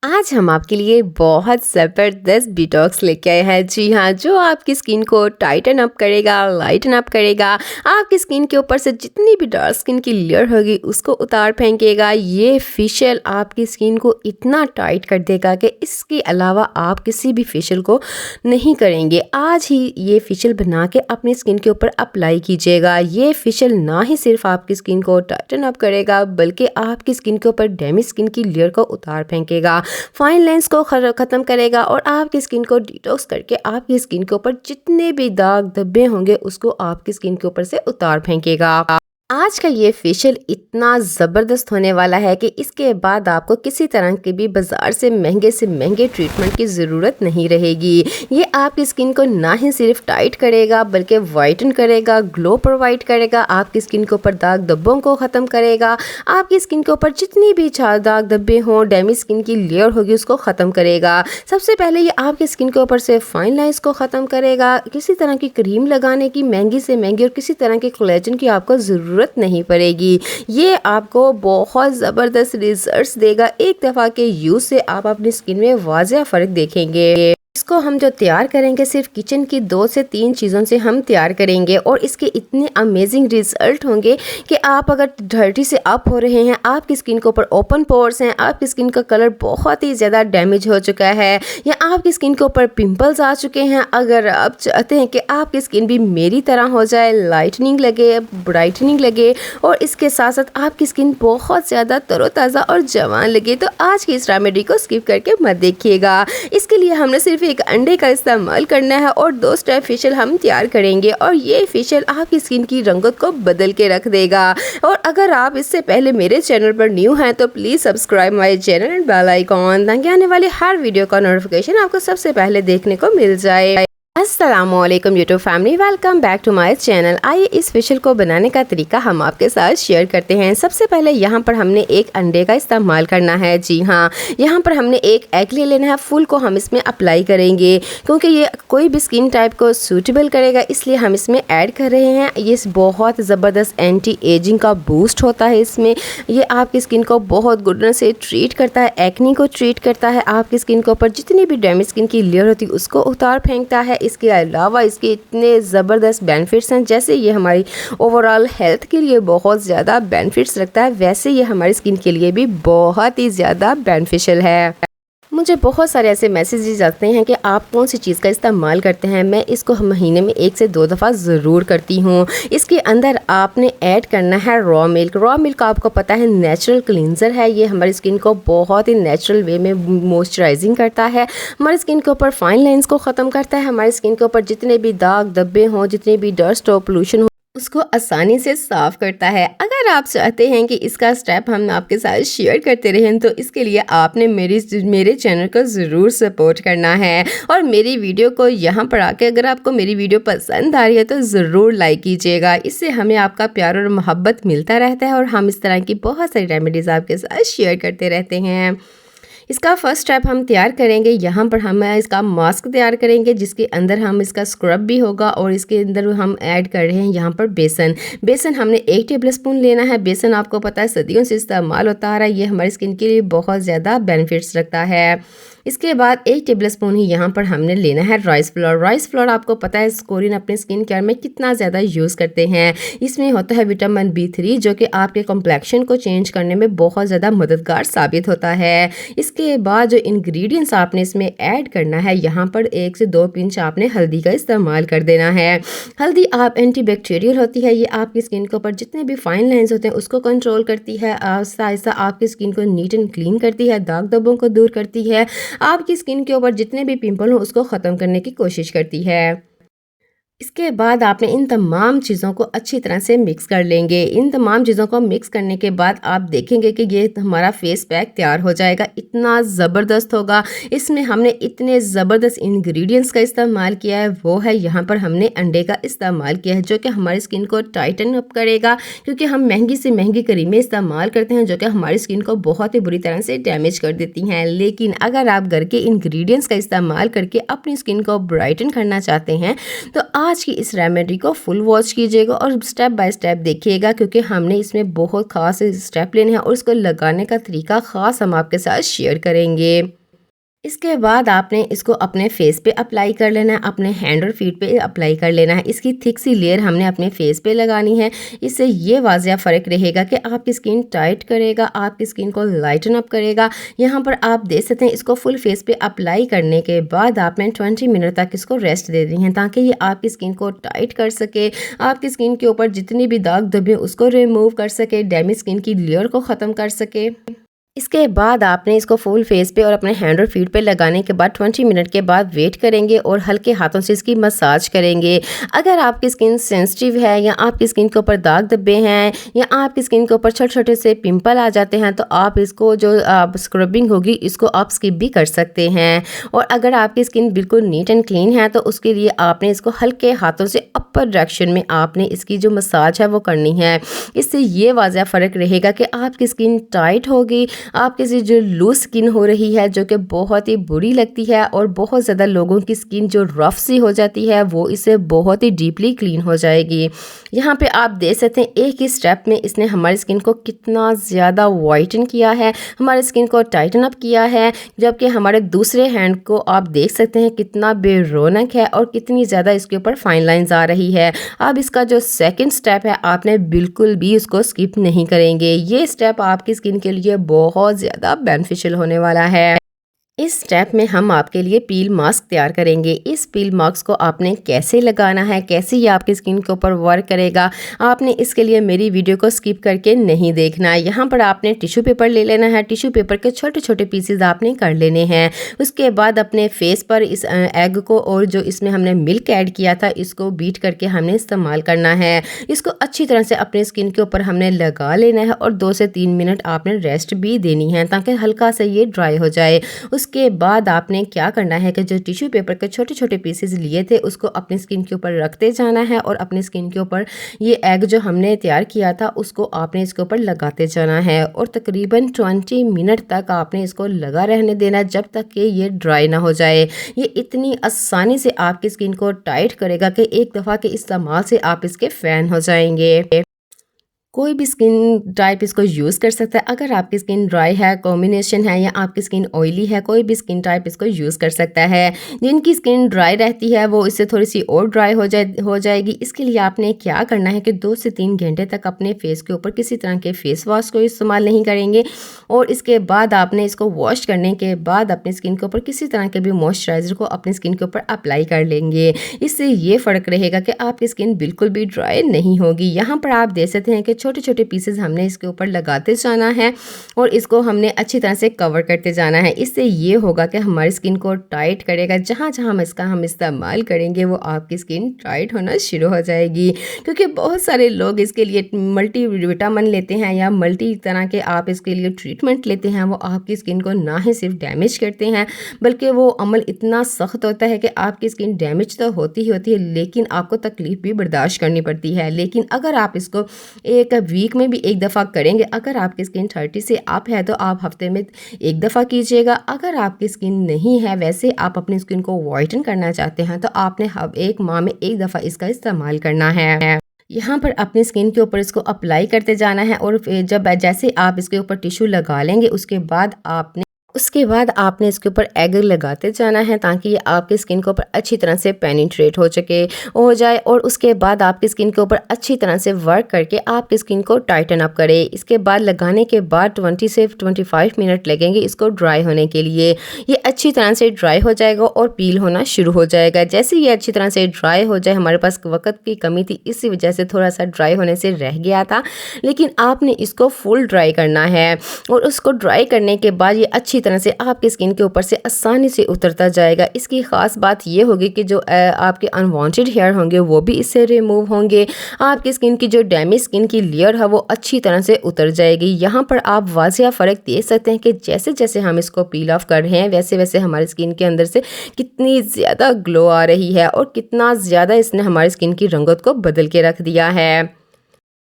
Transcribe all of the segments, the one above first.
आज हम आपके लिए बहुत ज़बरदस्त डिटॉक्स लेके आए हैं। जी हाँ, जो आपकी स्किन को टाइटन अप करेगा, लाइटन अप करेगा, आपकी स्किन के ऊपर से जितनी भी डार्क स्किन की लेयर होगी उसको उतार फेंकेगा। ये फेशियल आपकी स्किन को इतना टाइट कर देगा कि इसके अलावा आप किसी भी फेशियल को नहीं करेंगे। आज ही ये फेशियल बना के अपनी स्किन के ऊपर अप्लाई कीजिएगा। ये फेशियल ना ही सिर्फ आपकी स्किन को टाइटन अप करेगा बल्कि आपकी स्किन के ऊपर डैमेज स्किन की लेयर को उतार फेंकेगा, फाइन लाइंस को ख़त्म करेगा और आपकी स्किन को डिटॉक्स करके आपकी स्किन के ऊपर जितने भी दाग धब्बे होंगे उसको आपकी स्किन के ऊपर से उतार फेंकेगा। आज का ये फेशियल इतना ज़बरदस्त होने वाला है कि इसके बाद आपको किसी तरह के भी बाज़ार से महंगे ट्रीटमेंट की ज़रूरत नहीं रहेगी। ये आपकी स्किन को ना ही सिर्फ टाइट करेगा बल्कि वाइटन करेगा, ग्लो प्रोवाइड करेगा, आपकी स्किन के ऊपर दाग धब्बों को ख़त्म करेगा, आपकी स्किन के ऊपर जितनी भी दाग धब्बे हों, डैमेज स्किन की लेयर होगी उसको ख़त्म करेगा। सबसे पहले ये आपकी स्किन के ऊपर से फाइन लाइंस को ख़त्म करेगा। किसी तरह की क्रीम लगाने की महंगी से महंगी और किसी तरह के कोलेजन की आपको ज़रूरत नहीं पड़ेगी। ये आपको बहुत ज़बरदस्त रिजल्ट्स देगा। एक दफ़ा के यूज़ से आप अपनी स्किन में वाज़ेह फ़र्क देखेंगे। इसको हम जो तैयार करेंगे सिर्फ किचन की 2 से 3 चीज़ों से हम तैयार करेंगे और इसके इतने अमेजिंग रिजल्ट होंगे कि आप अगर डर्टी से अप हो रहे हैं, आपकी स्किन के ऊपर ओपन पोर्स हैं, आपकी स्किन का कलर बहुत ही ज़्यादा डैमेज हो चुका है या आपकी स्किन के ऊपर पिंपल्स आ चुके हैं, अगर आप चाहते हैं कि आपकी स्किन भी मेरी तरह हो जाए, लाइटनिंग लगे, ब्राइटनिंग लगे और इसके साथ साथ आपकी स्किन बहुत ज़्यादा तरोताज़ा और जवान लगे, तो आज की इस रेमेडी को स्किप करके मत देखिएगा। इसके लिए हमने सिर्फ एक अंडे का इस्तेमाल करना है और 2 स्टेप फेशियल हम तैयार करेंगे और ये फेशियल आपकी स्किन की रंगत को बदल के रख देगा। और अगर आप इससे पहले मेरे चैनल पर न्यू हैं तो please subscribe my channel and bell icon, ताकि आने वाले हर वीडियो का नोटिफिकेशन आपको सबसे पहले देखने को मिल जाए। अस्सलामुअलैकुम YouTube family, welcome back to my channel. आइए इस फेशियल को बनाने का तरीका हम आपके साथ शेयर करते हैं। सबसे पहले यहाँ पर हमने एक अंडे का इस्तेमाल करना है। जी हाँ, यहाँ पर हमने एक एग ले लेना है, फुल को हम इसमें अप्लाई करेंगे क्योंकि ये कोई भी स्किन टाइप को सूटेबल करेगा, इसलिए हम इसमें ऐड कर रहे हैं। ये बहुत ज़बरदस्त एंटी एजिंग का बूस्ट होता है इसमें। ये आपकी स्किन को बहुत गुडनेस से ट्रीट करता है, एक्नी को ट्रीट करता है, आपकी स्किन के ऊपर जितनी भी डैमेज स्किन की लेयर होती है उसको उतार फेंकता है। इसके अलावा इसके इतने ज़बरदस्त बेनिफिट्स हैं, जैसे ये हमारी ओवरऑल हेल्थ के लिए बहुत ज़्यादा बेनिफिट्स रखता है, वैसे ये हमारी स्किन के लिए भी बहुत ही ज़्यादा बेनिफिशियल है। मुझे बहुत सारे ऐसे मैसेजेस आते हैं कि आप कौन सी चीज़ का इस्तेमाल करते हैं। मैं इसको महीने में 1 से 2 दफ़ा ज़रूर करती हूँ। इसके अंदर आपने ऐड करना है रॉ मिल्क। रॉ मिल्क आपको पता है नेचुरल क्लींजर है, ये हमारी स्किन को बहुत ही नेचुरल वे में मॉइस्चराइजिंग करता है, हमारी स्किन के ऊपर फाइन लाइंस को ख़त्म करता है, हमारी स्किन के ऊपर जितने भी दाग धब्बे हों, जितने भी डस्ट हो, पोल्यूशन हो, उसको आसानी से साफ़ करता है। अगर आप चाहते हैं कि इसका स्टेप हम आपके साथ शेयर करते रहें तो इसके लिए आपने मेरे चैनल को ज़रूर सपोर्ट करना है और मेरी वीडियो को यहाँ पर आके अगर आपको मेरी वीडियो पसंद आ रही है तो ज़रूर लाइक कीजिएगा। इससे हमें आपका प्यार और मोहब्बत मिलता रहता है और हम इस तरह की बहुत सारी रेमेडीज़ आपके साथ शेयर करते रहते हैं। इसका फर्स्ट स्टेप हम तैयार करेंगे, यहाँ पर हम इसका मास्क तैयार करेंगे जिसके अंदर हम इसका स्क्रब भी होगा और इसके अंदर हम ऐड कर रहे हैं यहाँ पर बेसन हमने 1 टेबल स्पून लेना है। बेसन आपको पता है सदियों से इस्तेमाल होता आ रहा है, ये हमारी स्किन के लिए बहुत ज़्यादा बेनिफिट्स रखता है। इसके बाद 1 टेबल स्पून ही यहाँ पर हमने लेना है राइस फ्लोर। राइस फ्लोर आपको पता है कोरियन अपने स्किन केयर में कितना ज़्यादा यूज़ करते हैं। इसमें होता है विटामिन B3 जो कि आपके कॉम्प्लेक्शन को चेंज करने में बहुत ज़्यादा मददगार साबित होता है। इसके बाद जो इंग्रेडिएंट्स आपने इसमें ऐड करना है, यहाँ पर 1 से 2 पिंच आपने हल्दी का इस्तेमाल कर देना है। हल्दी आप एंटीबैक्टीरियल होती है, ये आपकी स्किन के ऊपर जितने भी फाइन लाइंस होते हैं उसको कंट्रोल करती है, आहिस्ता आहिस्ता आपकी स्किन को नीट एंड क्लीन करती है, दाग धब्बों को दूर करती है, आपकी स्किन के ऊपर जितने भी पिंपल हो उसको ख़त्म करने की कोशिश करती है। इसके बाद आपने इन तमाम चीज़ों को अच्छी तरह से मिक्स कर लेंगे। इन तमाम चीज़ों को मिक्स करने के बाद आप देखेंगे कि ये हमारा फेस पैक तैयार हो जाएगा, इतना ज़बरदस्त होगा। इसमें हमने इतने ज़बरदस्त इंग्रेडिएंट्स का इस्तेमाल किया है, वो है यहाँ पर हमने अंडे का इस्तेमाल किया है जो कि हमारी स्किन को टाइटन अप करेगा, क्योंकि हम महंगी से महंगी क्रीमें इस्तेमाल करते हैं जो कि हमारी स्किन को बहुत ही बुरी तरह से डैमेज कर देती हैं। लेकिन अगर आप घर के इंग्रेडिएंट्स का इस्तेमाल करके अपनी स्किन को ब्राइटन करना चाहते हैं तो आज की इस रेमेडी को फुल वॉच कीजिएगा और स्टेप बाय स्टेप देखिएगा, क्योंकि हमने इसमें बहुत ख़ास स्टेप लेने हैं और इसको लगाने का तरीका ख़ास हम आपके साथ शेयर करेंगे। इसके बाद आपने इसको अपने फेस पे अप्लाई कर लेना है, अपने हैंड और फीट पे अप्लाई कर लेना है। इसकी थिक सी लेयर हमने अपने फेस पे लगानी है। इससे ये वाज़िया फ़र्क रहेगा कि आपकी स्किन टाइट करेगा, आपकी स्किन को लाइटन अप करेगा। यहाँ पर आप देख सकते हैं, इसको फुल फेस पे अप्लाई करने के बाद आपने 20 मिनट तक इसको रेस्ट दे दी है, ताकि ये आपकी स्किन को टाइट कर सके, आपकी स्किन के ऊपर जितनी भी दाग धब्बे उसको रिमूव कर सके, डैमेज स्किन की लेयर को ख़त्म कर सके। इसके बाद आपने इसको फुल फेस पे और अपने हैंड और फीट पे लगाने के बाद 20 मिनट के बाद वेट करेंगे और हल्के हाथों से इसकी मसाज करेंगे। अगर आपकी स्किन सेंसिटिव है या आपकी स्किन के ऊपर दाग धब्बे हैं या आपकी स्किन के ऊपर छोटे छोटे से पिंपल आ जाते हैं, तो आप इसको जो स्क्रबिंग होगी इसको आप स्किप भी कर सकते हैं। और अगर आपकी स्किन बिल्कुल नीट एंड क्लीन है तो उसके लिए आपने इसको हल्के हाथों से अपर डायरेक्शन में आपने इसकी जो मसाज है वो करनी है। इससे ये वाज़ह फ़र्क रहेगा कि आपकी स्किन टाइट होगी, आपके से जो लूज स्किन हो रही है जो कि बहुत ही बुरी लगती है, और बहुत ज़्यादा लोगों की स्किन जो रफ सी हो जाती है वो इससे बहुत ही डीपली क्लीन हो जाएगी। यहाँ पे आप देख सकते हैं एक ही स्टेप में इसने हमारी स्किन को कितना ज़्यादा वाइटन किया है, हमारी स्किन को टाइटन अप किया है। जबकि हमारे दूसरे हैंड को आप देख सकते हैं कितना बेरौनक है और कितनी ज़्यादा इसके ऊपर फाइन लाइंस आ रही है। अब इसका जो सेकंड स्टेप है आपने बिल्कुल भी उसको स्किप नहीं करेंगे। ये स्टेप आपकी स्किन के लिए बहुत ज़्यादा बेनिफिशियल होने वाला है। इस स्टेप में हम आपके लिए पील मास्क तैयार करेंगे। इस पील मास्क को आपने कैसे लगाना है, कैसे ये आपकी स्किन के ऊपर वर्क करेगा, आपने इसके लिए मेरी वीडियो को स्किप करके नहीं देखना है। यहाँ पर आपने टिश्यू पेपर ले लेना है, टिश्यू पेपर के छोटे छोटे पीसेज आपने कर लेने हैं। उसके बाद अपने फेस पर इस एग को और जो इसमें हमने मिल्क ऐड किया था इसको बीट करके हमने इस्तेमाल करना है। इसको अच्छी तरह से अपने स्किन के ऊपर हमने लगा लेना है और 2 से 3 मिनट आपने रेस्ट भी देनी है ताकि हल्का सा ये ड्राई हो जाए। उसके बाद आपने क्या करना है कि जो टिश्यू पेपर के छोटे छोटे पीसेस लिए थे उसको अपनी स्किन के ऊपर रखते जाना है और अपनी स्किन के ऊपर ये एग जो हमने तैयार किया था उसको आपने इसके ऊपर लगाते जाना है और तकरीबन 20 मिनट तक आपने इसको लगा रहने देना जब तक कि ये ड्राई ना हो जाए। ये इतनी आसानी से आपकी स्किन को टाइट करेगा कि एक दफ़ा के इस्तेमाल से आप इसके फ़ैन हो जाएंगे। कोई भी स्किन टाइप इसको यूज़ कर सकता है। अगर आपकी स्किन ड्राई है, कॉम्बिनेशन है, या आपकी स्किन ऑयली है, कोई भी स्किन टाइप इसको यूज़ कर सकता है। जिनकी स्किन ड्राई रहती है वो इससे थोड़ी सी और ड्राई हो जाएगी। इसके लिए आपने क्या करना है कि 2 से 3 घंटे तक अपने फेस के ऊपर किसी तरह के फेस वॉश को इस्तेमाल नहीं करेंगे और इसके बाद आपने इसको वॉश करने के बाद अपनी स्किन के ऊपर किसी तरह के भी मॉइस्चराइज़र को अपनी स्किन के ऊपर अप्लाई कर लेंगे। इससे ये फ़र्क रहेगा कि आपकी स्किन बिल्कुल भी ड्राई नहीं होगी। यहाँ पर आप देख सकते हैं कि छोटे छोटे पीसेस हमने इसके ऊपर लगाते जाना है और इसको हमने अच्छी तरह से कवर करते जाना है। इससे ये होगा कि हमारी स्किन को टाइट करेगा। जहाँ जहाँ हम इस्तेमाल करेंगे वो आपकी स्किन टाइट होना शुरू हो जाएगी, क्योंकि बहुत सारे लोग इसके लिए मल्टी विटामिन लेते हैं या मल्टी तरह के आप इसके लिए ट्रीटमेंट लेते हैं। वो आपकी स्किन को ना ही सिर्फ डैमेज करते हैं बल्कि वो अमल इतना सख्त होता है कि आपकी स्किन डैमेज तो होती ही होती है लेकिन आपको तकलीफ़ भी बर्दाश्त करनी पड़ती है। लेकिन अगर आप इसको एक वीक में भी एक दफ़ा करेंगे, अगर आपकी स्किन 30 से अप है तो आप हफ्ते में एक दफ़ा कीजिएगा। अगर आपकी स्किन नहीं है, वैसे आप अपनी स्किन को वाइटन करना चाहते हैं, तो आपने एक माह में एक दफ़ा इसका इस्तेमाल करना है। यहाँ पर अपनी स्किन के ऊपर इसको अप्लाई करते जाना है और जब जैसे आप इसके ऊपर टिश्यू लगा लेंगे उसके बाद आपने इसके ऊपर एग लगाते जाना है ताकि ये आपकी स्किन के ऊपर अच्छी तरह से पेनिट्रेट हो जाए और उसके बाद आपकी स्किन के ऊपर अच्छी तरह से वर्क करके आपकी स्किन को टाइटन अप करे। इसके बाद लगाने के बाद 20 से 25 मिनट लगेंगे इसको ड्राई होने के लिए। ये अच्छी तरह से ड्राई हो जाएगा और पील होना शुरू हो जाएगा। जैसे ये अच्छी तरह से ड्राई हो जाए, हमारे पास वक्त की कमी थी इसी वजह से थोड़ा सा ड्राई होने से रह गया था, लेकिन आपने इसको फुल ड्राई करना है और उसको ड्राई करने के बाद ये अच्छी तरह से आपकी स्किन के ऊपर से आसानी से उतरता जाएगा। इसकी ख़ास बात ये होगी कि जो आपके अनवांटेड हेयर होंगे वो भी इससे रिमूव होंगे। आपकी स्किन की जो डैमेज स्किन की लेयर है वो अच्छी तरह से उतर जाएगी। यहाँ पर आप वाज़िया फ़र्क देख सकते हैं कि जैसे जैसे हम इसको पील ऑफ कर रहे हैं वैसे वैसे हमारी स्किन के अंदर से कितनी ज़्यादा ग्लो आ रही है और कितना ज़्यादा इसने हमारी स्किन की रंगत को बदल के रख दिया है।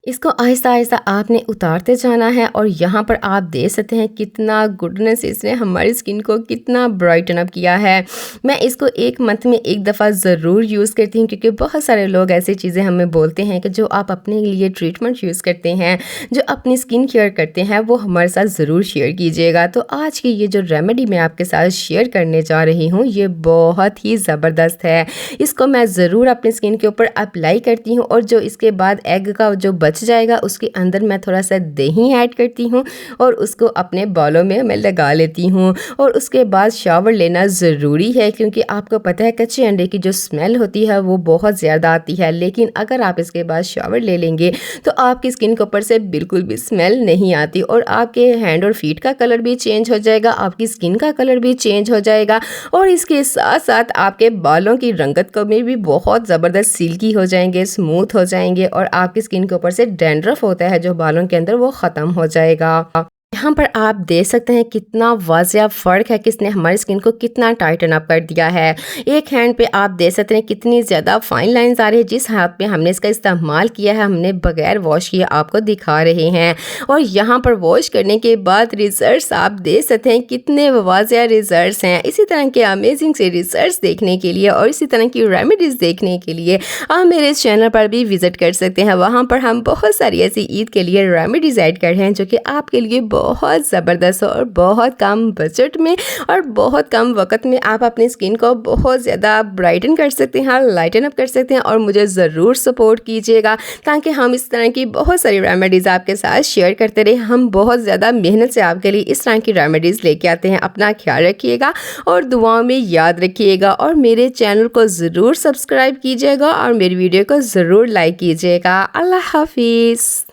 इसको आहिस्ता-आहिस्ता आपने उतारते जाना है और यहाँ पर आप देख सकते हैं कितना गुडनेस इसने हमारी स्किन को कितना ब्राइटन अप किया है। मैं इसको 1 मंथ में 1 दफ़ा ज़रूर यूज़ करती हूँ क्योंकि बहुत सारे लोग ऐसी चीज़ें हमें बोलते हैं कि जो आप अपने लिए ट्रीटमेंट यूज़ करते हैं, जो अपनी स्किन केयर करते हैं वो हमारे साथ ज़रूर शेयर कीजिएगा। तो आज की ये जो रेमेडी मैं आपके साथ शेयर करने जा रही हूँ ये बहुत ही ज़बरदस्त है। इसको मैं ज़रूर अपनी स्किन के ऊपर अप्लाई करती हूँ और जो इसके बाद एग का जो बच जाएगा उसके अंदर मैं थोड़ा सा दही ऐड करती हूँ और उसको अपने बालों में मैं लगा लेती हूँ। और उसके बाद शावर लेना ज़रूरी है क्योंकि आपको पता है कच्चे अंडे की जो स्मेल होती है वो बहुत ज़्यादा आती है, लेकिन अगर आप इसके बाद शावर ले लेंगे तो आपकी स्किन के ऊपर से बिल्कुल भी स्मेल नहीं आती और आपके हैंड और फीट का कलर भी चेंज हो जाएगा, आपकी स्किन का कलर भी चेंज हो जाएगा और इसके साथ साथ आपके बालों की रंगत को में भी बहुत ज़बरदस्त सिल्की हो जाएंगे, स्मूथ हो जाएंगे और आपकी स्किन के ऊपर से डैंड्रफ होता है जो बालों के अंदर वो ख़त्म हो जाएगा। यहाँ पर आप देख सकते हैं कितना वाज़िया फ़र्क है कि इसने हमारी स्किन को कितना टाइटन अप कर दिया है। एक हैंड पे आप देख सकते हैं कितनी ज़्यादा फाइन लाइंस आ रही है, जिस हाथ पे हमने इसका इस्तेमाल किया है हमने बगैर वॉश किए आपको दिखा रहे हैं। और यहाँ पर वॉश करने के बाद रिज़ल्ट्स आप देख सकते हैं कितने वाज़िया रिज़ल्ट्स हैं। इसी तरह के अमेजिंग से रिज़ल्ट्स देखने के लिए और इसी तरह की रेमेडीज़ देखने के लिए आप मेरे इस चैनल पर भी विज़िट कर सकते हैं। वहाँ पर हम बहुत सारी ऐसी ईद के लिए रेमेडीज़ ऐड कर रहे हैं जो कि आपके लिए बहुत ज़बरदस्त और बहुत कम बजट में और बहुत कम वक्त में आप अपनी स्किन को बहुत ज़्यादा ब्राइटन कर सकते हैं, लाइटन अप कर सकते हैं। और मुझे ज़रूर सपोर्ट कीजिएगा ताकि हम इस तरह की बहुत सारी रेमेडीज़ आपके साथ शेयर करते रहे। हम बहुत ज़्यादा मेहनत से आपके लिए इस तरह की रेमेडीज़ लेके आते हैं। अपना ख्याल रखिएगा और दुआओं में याद रखिएगा और मेरे चैनल को ज़रूर सब्सक्राइब कीजिएगा और मेरी वीडियो को ज़रूर लाइक कीजिएगा। अल्लाह हाफिज़।